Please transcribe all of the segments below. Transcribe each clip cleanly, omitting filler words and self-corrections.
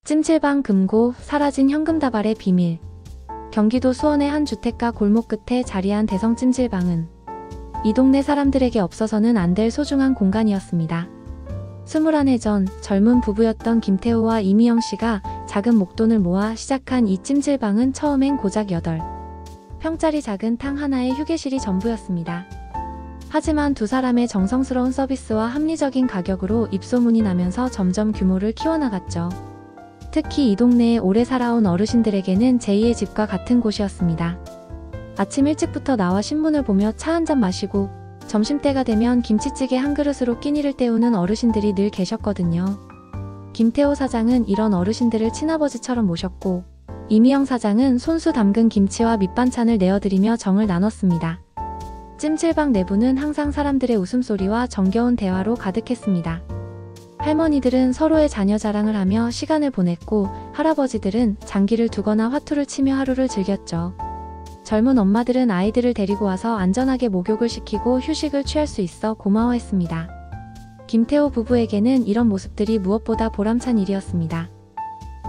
찜질방 금고, 사라진 현금 다발의 비밀. 경기도 수원의 한 주택가 골목 끝에 자리한 대성 찜질방은 이 동네 사람들에게 없어서는 안 될 소중한 공간이었습니다. 21해 전 젊은 부부였던 김태호와 이미영 씨가 작은 목돈을 모아 시작한 이 찜질방은 처음엔 고작 8평짜리 작은 탕 하나의 휴게실이 전부였습니다. 하지만 두 사람의 정성스러운 서비스와 합리적인 가격으로 입소문이 나면서 점점 규모를 키워나갔죠. 특히 이 동네에 오래 살아온 어르신들에게는 제2의 집과 같은 곳이었습니다. 아침 일찍부터 나와 신문을 보며 차 한잔 마시고 점심때가 되면 김치찌개 한 그릇으로 끼니를 때우는 어르신들이 늘 계셨거든요. 김태호 사장은 이런 어르신들을 친아버지처럼 모셨고, 이미영 사장은 손수 담근 김치와 밑반찬을 내어드리며 정을 나눴습니다. 찜질방 내부는 항상 사람들의 웃음소리와 정겨운 대화로 가득했습니다. 할머니들은 서로의 자녀 자랑을 하며 시간을 보냈고, 할아버지들은 장기를 두거나 화투를 치며 하루를 즐겼죠. 젊은 엄마들은 아이들을 데리고 와서 안전하게 목욕을 시키고 휴식을 취할 수 있어 고마워했습니다. 김태호 부부에게는 이런 모습들이 무엇보다 보람찬 일이었습니다.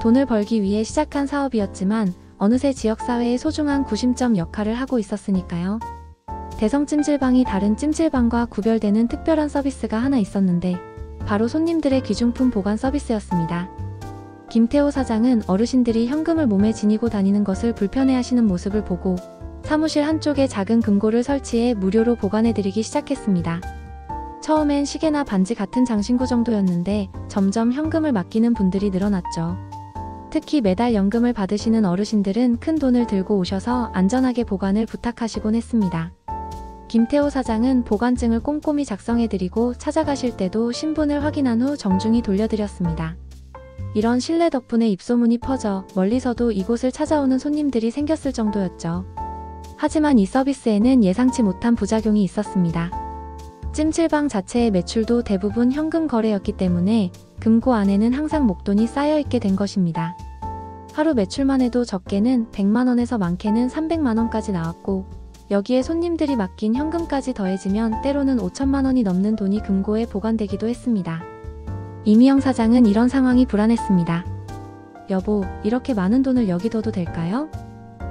돈을 벌기 위해 시작한 사업이었지만 어느새 지역사회의 소중한 구심점 역할을 하고 있었으니까요. 대성 찜질방이 다른 찜질방과 구별되는 특별한 서비스가 하나 있었는데 바로 손님들의 귀중품 보관 서비스였습니다. 김태호 사장은 어르신들이 현금을 몸에 지니고 다니는 것을 불편해하시는 모습을 보고 사무실 한쪽에 작은 금고를 설치해 무료로 보관해드리기 시작했습니다. 처음엔 시계나 반지 같은 장신구 정도였는데 점점 현금을 맡기는 분들이 늘어났죠. 특히 매달 연금을 받으시는 어르신들은 큰 돈을 들고 오셔서 안전하게 보관을 부탁하시곤 했습니다. 김태호 사장은 보관증을 꼼꼼히 작성해드리고 찾아가실 때도 신분을 확인한 후 정중히 돌려드렸습니다. 이런 신뢰 덕분에 입소문이 퍼져 멀리서도 이곳을 찾아오는 손님들이 생겼을 정도였죠. 하지만 이 서비스에는 예상치 못한 부작용이 있었습니다. 찜질방 자체의 매출도 대부분 현금 거래였기 때문에 금고 안에는 항상 목돈이 쌓여있게 된 것입니다. 하루 매출만 해도 적게는 100만원에서 많게는 300만원까지 나왔고, 여기에 손님들이 맡긴 현금까지 더해지면 때로는 5천만원이 넘는 돈이 금고에 보관되기도 했습니다. 이미영 사장은 이런 상황이 불안했습니다. 여보, 이렇게 많은 돈을 여기 둬도 될까요?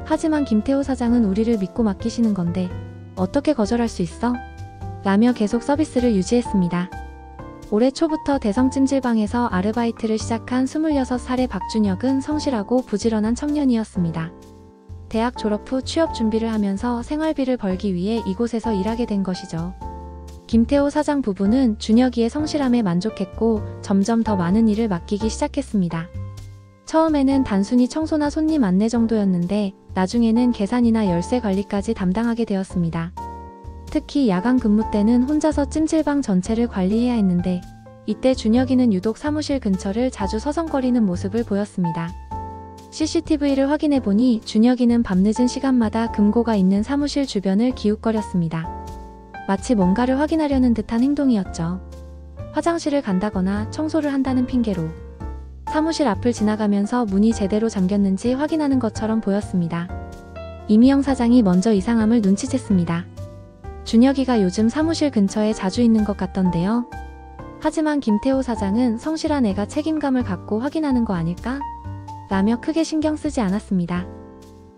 하지만 김태호 사장은 우리를 믿고 맡기시는 건데 어떻게 거절할 수 있어? 라며 계속 서비스를 유지했습니다. 올해 초부터 대성 찜질방에서 아르바이트를 시작한 26살의 박준혁은 성실하고 부지런한 청년이었습니다. 대학 졸업 후 취업 준비를 하면서 생활비를 벌기 위해 이곳에서 일하게 된 것이죠. 김태호 사장 부부는 준혁이의 성실함에 만족했고 점점 더 많은 일을 맡기기 시작했습니다. 처음에는 단순히 청소나 손님 안내 정도였는데 나중에는 계산이나 열쇠 관리까지 담당하게 되었습니다. 특히 야간 근무 때는 혼자서 찜질방 전체를 관리해야 했는데 이때 준혁이는 유독 사무실 근처를 자주 서성거리는 모습을 보였습니다. CCTV를 확인해보니 준혁이는 밤늦은 시간마다 금고가 있는 사무실 주변을 기웃거렸습니다. 마치 뭔가를 확인하려는 듯한 행동이었죠. 화장실을 간다거나 청소를 한다는 핑계로 사무실 앞을 지나가면서 문이 제대로 잠겼는지 확인하는 것처럼 보였습니다. 이미영 사장이 먼저 이상함을 눈치챘습니다. 준혁이가 요즘 사무실 근처에 자주 있는 것 같던데요. 하지만 김태호 사장은 성실한 애가 책임감을 갖고 확인하는 거 아닐까? 라며 크게 신경 쓰지 않았습니다.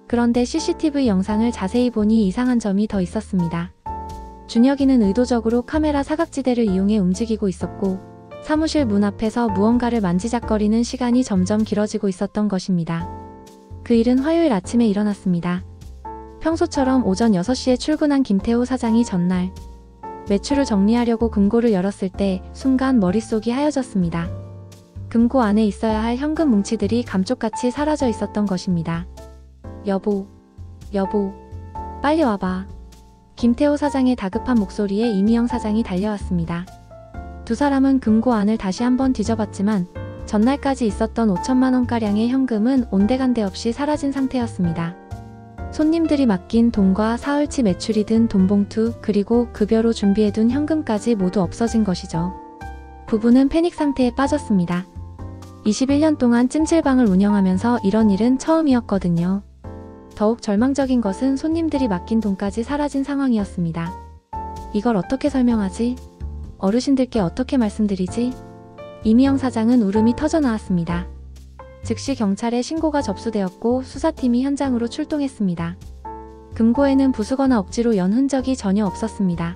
그런데 CCTV 영상을 자세히 보니 이상한 점이 더 있었습니다. 준혁이는 의도적으로 카메라 사각지대를 이용해 움직이고 있었고 사무실 문 앞에서 무언가를 만지작거리는 시간이 점점 길어지고 있었던 것입니다. 그 일은 화요일 아침에 일어났습니다. 평소처럼 오전 6시에 출근한 김태호 사장이 전날 매출을 정리하려고 금고를 열었을 때 순간 머릿속이 하얘졌습니다. 금고 안에 있어야 할 현금 뭉치들이 감쪽같이 사라져 있었던 것입니다. 여보, 빨리 와봐. 김태호 사장의 다급한 목소리에 이미영 사장이 달려왔습니다. 두 사람은 금고 안을 다시 한번 뒤져봤지만 전날까지 있었던 5천만원가량의 현금은 온데간데 없이 사라진 상태였습니다. 손님들이 맡긴 돈과 사흘치 매출이 든 돈봉투 그리고 급여로 준비해둔 현금까지 모두 없어진 것이죠. 부부는 패닉 상태에 빠졌습니다. 21년 동안 찜질방을 운영하면서 이런 일은 처음이었거든요. 더욱 절망적인 것은 손님들이 맡긴 돈까지 사라진 상황이었습니다. 이걸 어떻게 설명하지? 어르신들께 어떻게 말씀드리지? 이미영 사장은 울음이 터져나왔습니다. 즉시 경찰에 신고가 접수되었고 수사팀이 현장으로 출동했습니다. 금고에는 부수거나 억지로 연 흔적이 전혀 없었습니다.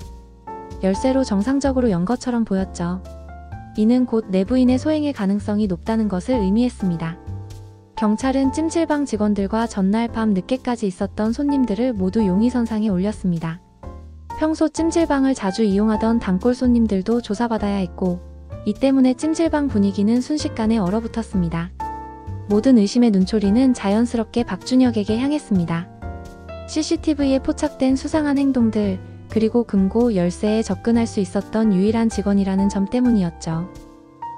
열쇠로 정상적으로 연 것처럼 보였죠. 이는 곧 내부인의 소행의 가능성이 높다는 것을 의미했습니다. 경찰은 찜질방 직원들과 전날 밤 늦게까지 있었던 손님들을 모두 용의선상에 올렸습니다. 평소 찜질방을 자주 이용하던 단골 손님들도 조사받아야 했고, 이 때문에 찜질방 분위기는 순식간에 얼어붙었습니다. 모든 의심의 눈초리는 자연스럽게 박준혁에게 향했습니다. CCTV에 포착된 수상한 행동들, 그리고 금고 열쇠에 접근할 수 있었던 유일한 직원이라는 점 때문이었죠.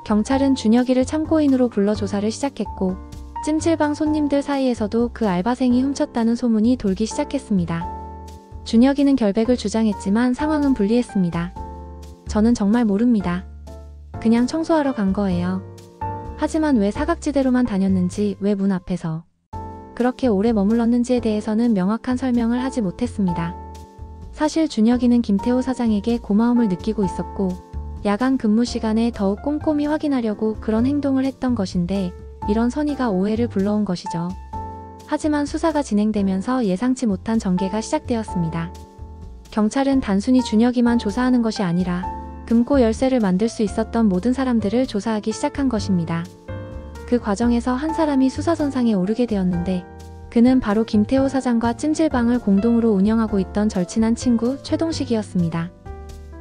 경찰은 준혁이를 참고인으로 불러 조사를 시작했고, 찜질방 손님들 사이에서도 그 알바생이 훔쳤다는 소문이 돌기 시작했습니다. 준혁이는 결백을 주장했지만 상황은 불리했습니다. 저는 정말 모릅니다. 그냥 청소하러 간 거예요. 하지만 왜 사각지대로만 다녔는지, 왜 문 앞에서 그렇게 오래 머물렀는지에 대해서는 명확한 설명을 하지 못했습니다. 사실 준혁이는 김태호 사장에게 고마움을 느끼고 있었고, 야간 근무 시간에 더욱 꼼꼼히 확인하려고 그런 행동을 했던 것인데, 이런 선의가 오해를 불러온 것이죠. 하지만 수사가 진행되면서 예상치 못한 전개가 시작되었습니다. 경찰은 단순히 준혁이만 조사하는 것이 아니라 금고 열쇠를 만들 수 있었던 모든 사람들을 조사하기 시작한 것입니다. 그 과정에서 한 사람이 수사선상에 오르게 되었는데, 그는 바로 김태호 사장과 찜질방을 공동으로 운영하고 있던 절친한 친구 최동식이었습니다.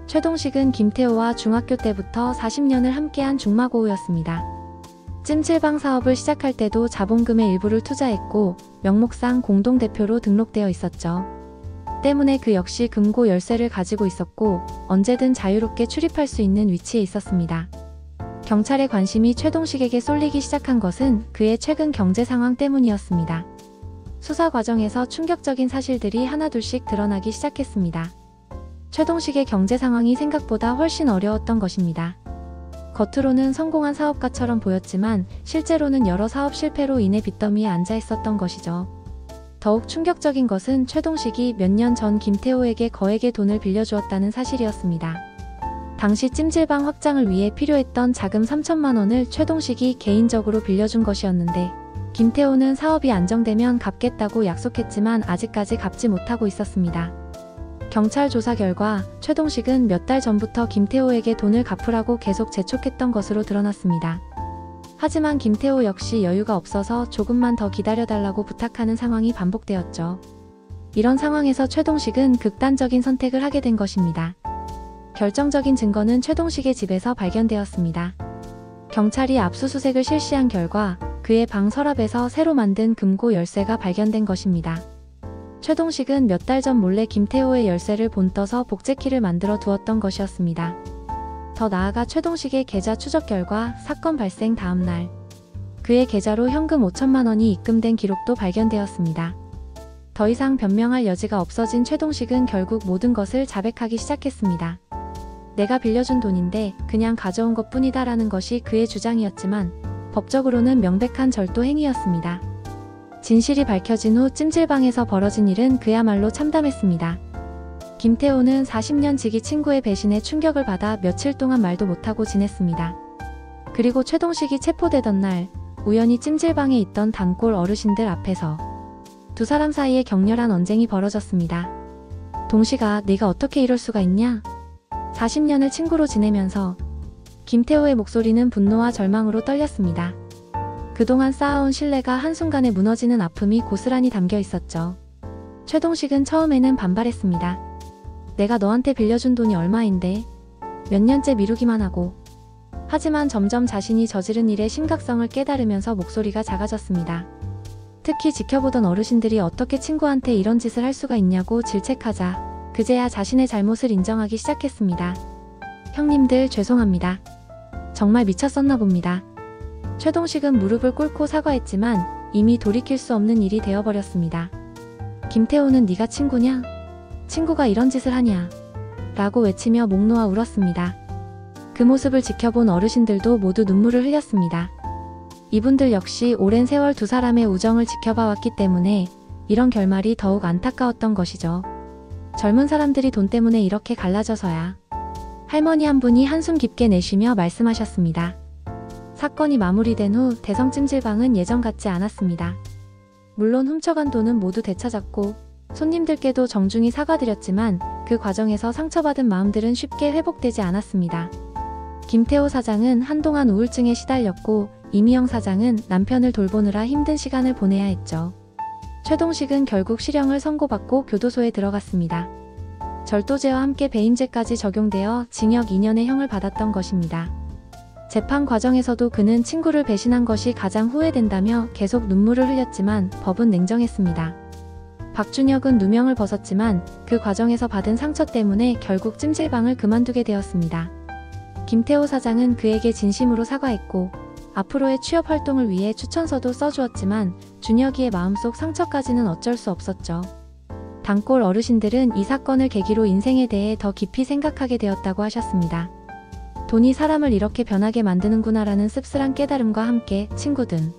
최동식은 김태호와 중학교 때부터 40년을 함께한 중마고우였습니다. 찜질방 사업을 시작할 때도 자본금의 일부를 투자했고 명목상 공동대표로 등록되어 있었죠. 때문에 그 역시 금고 열쇠를 가지고 있었고 언제든 자유롭게 출입할 수 있는 위치에 있었습니다. 경찰의 관심이 최동식에게 쏠리기 시작한 것은 그의 최근 경제 상황 때문이었습니다. 수사 과정에서 충격적인 사실들이 하나둘씩 드러나기 시작했습니다. 최동식의 경제 상황이 생각보다 훨씬 어려웠던 것입니다. 겉으로는 성공한 사업가처럼 보였지만 실제로는 여러 사업 실패로 인해 빚더미에 앉아 있었던 것이죠. 더욱 충격적인 것은 최동식이 몇 년 전 김태호에게 거액의 돈을 빌려주었다는 사실이었습니다. 당시 찜질방 확장을 위해 필요했던 자금 3천만 원을 최동식이 개인적으로 빌려준 것이었는데, 김태호는 사업이 안정되면 갚겠다고 약속했지만 아직까지 갚지 못하고 있었습니다. 경찰 조사 결과 최동식은 몇 달 전부터 김태호에게 돈을 갚으라고 계속 재촉했던 것으로 드러났습니다. 하지만 김태호 역시 여유가 없어서 조금만 더 기다려달라고 부탁하는 상황이 반복되었죠. 이런 상황에서 최동식은 극단적인 선택을 하게 된 것입니다. 결정적인 증거는 최동식의 집에서 발견되었습니다. 경찰이 압수수색을 실시한 결과 그의 방 서랍에서 새로 만든 금고 열쇠가 발견된 것입니다. 최동식은 몇 달 전 몰래 김태호의 열쇠를 본떠서 복제키를 만들어 두었던 것이었습니다. 더 나아가 최동식의 계좌 추적 결과 사건 발생 다음 날 그의 계좌로 현금 5천만 원이 입금된 기록도 발견되었습니다. 더 이상 변명할 여지가 없어진 최동식은 결국 모든 것을 자백하기 시작했습니다. 내가 빌려준 돈인데 그냥 가져온 것뿐이다 라는 것이 그의 주장이었지만 법적으로는 명백한 절도 행위였습니다. 진실이 밝혀진 후 찜질방에서 벌어진 일은 그야말로 참담했습니다. 김태호는 40년 지기 친구의 배신에 충격을 받아 며칠 동안 말도 못하고 지냈습니다. 그리고 최동식이 체포되던 날 우연히 찜질방에 있던 단골 어르신들 앞에서 두 사람 사이에 격렬한 언쟁이 벌어졌습니다. 동식아, 네가 어떻게 이럴 수가 있냐? 40년을 친구로 지내면서 김태호의 목소리는 분노와 절망으로 떨렸습니다. 그동안 쌓아온 신뢰가 한순간에 무너지는 아픔이 고스란히 담겨 있었죠. 최동식은 처음에는 반발했습니다. 내가 너한테 빌려준 돈이 얼마인데 몇 년째 미루기만 하고. 하지만 점점 자신이 저지른 일의 심각성을 깨달으면서 목소리가 작아졌습니다. 특히 지켜보던 어르신들이 어떻게 친구한테 이런 짓을 할 수가 있냐고 질책하자 그제야 자신의 잘못을 인정하기 시작했습니다. 형님들 죄송합니다. 정말 미쳤었나 봅니다. 최동식은 무릎을 꿇고 사과했지만 이미 돌이킬 수 없는 일이 되어버렸습니다. 김태호는 네가 친구냐? 친구가 이런 짓을 하냐? 라고 외치며 목 놓아 울었습니다. 그 모습을 지켜본 어르신들도 모두 눈물을 흘렸습니다. 이분들 역시 오랜 세월 두 사람의 우정을 지켜봐왔기 때문에 이런 결말이 더욱 안타까웠던 것이죠. 젊은 사람들이 돈 때문에 이렇게 갈라져서야. 할머니 한 분이 한숨 깊게 내쉬며 말씀하셨습니다. 사건이 마무리된 후 대성찜질방은 예전 같지 않았습니다. 물론 훔쳐간 돈은 모두 되찾았고 손님들께도 정중히 사과드렸지만 그 과정에서 상처받은 마음들은 쉽게 회복되지 않았습니다. 김태호 사장은 한동안 우울증에 시달렸고 이미영 사장은 남편을 돌보느라 힘든 시간을 보내야 했죠. 최동식은 결국 실형을 선고받고 교도소에 들어갔습니다. 절도죄와 함께 배임죄까지 적용되어 징역 2년의 형을 받았던 것입니다. 재판 과정에서도 그는 친구를 배신한 것이 가장 후회된다며 계속 눈물을 흘렸지만 법은 냉정했습니다. 박준혁은 누명을 벗었지만 그 과정에서 받은 상처 때문에 결국 찜질방을 그만두게 되었습니다. 김태호 사장은 그에게 진심으로 사과했고 앞으로의 취업 활동을 위해 추천서도 써주었지만 준혁이의 마음속 상처까지는 어쩔 수 없었죠. 단골 어르신들은 이 사건을 계기로 인생에 대해 더 깊이 생각하게 되었다고 하셨습니다. 돈이 사람을 이렇게 변하게 만드는구나라는 씁쓸한 깨달음과 함께 친구든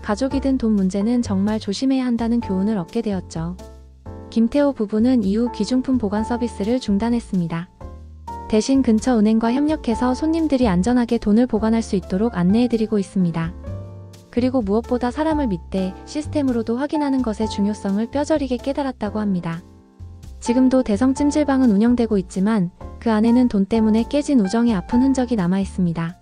가족이든 돈 문제는 정말 조심해야 한다는 교훈을 얻게 되었죠. 김태호 부부는 이후 귀중품 보관 서비스를 중단했습니다. 대신 근처 은행과 협력해서 손님들이 안전하게 돈을 보관할 수 있도록 안내해드리고 있습니다. 그리고 무엇보다 사람을 믿되 시스템으로도 확인하는 것의 중요성을 뼈저리게 깨달았다고 합니다. 지금도 대성찜질방은 운영되고 있지만 그 안에는 돈 때문에 깨진 우정의 아픈 흔적이 남아 있습니다.